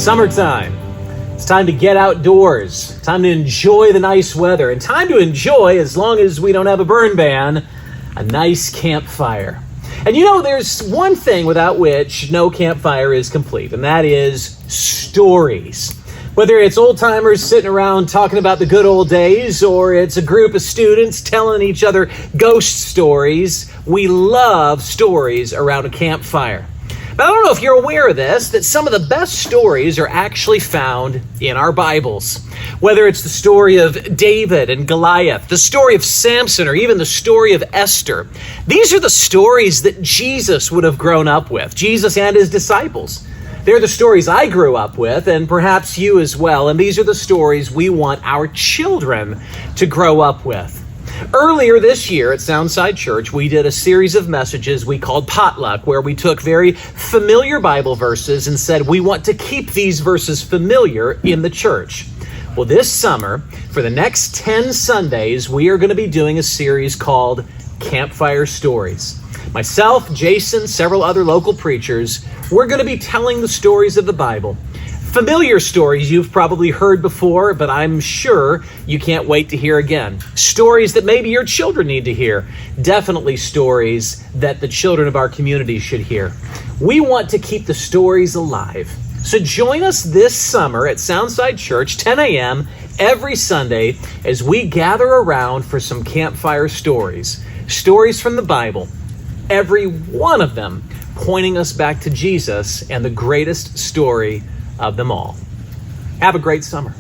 Summertime. It's time to get outdoors, time to enjoy the nice weather, and time to enjoy, as long as we don't have a burn ban, a nice campfire. And you know, there's one thing without which no campfire is complete, and that is stories. Whether it's old-timers sitting around talking about the good old days, or it's a group of students telling each other ghost stories, we love stories around a campfire. But I don't know if you're aware of this, that some of the best stories are actually found in our Bibles. Whether it's the story of David and Goliath, the story of Samson, or even the story of Esther. These are the stories that Jesus would have grown up with, Jesus and his disciples. They're the stories I grew up with, and perhaps you as well, and these are the stories we want our children to grow up with. Earlier this year at Soundside Church, we did a series of messages we called Potluck, where we took very familiar Bible verses and said we want to keep these verses familiar in the church. Well, this summer, for the next 10 Sundays, we are going to be doing a series called Campfire Stories. Myself, Jason, several other local preachers, we're going to be telling the stories of the Bible. Familiar stories you've probably heard before, but I'm sure you can't wait to hear again. Stories that maybe your children need to hear. Definitely stories that the children of our community should hear. We want to keep the stories alive. So join us this summer at Soundside Church, 10 a.m. every Sunday, as we gather around for some campfire stories. Stories from the Bible. Every one of them pointing us back to Jesus and the greatest story of them all. Have a great summer.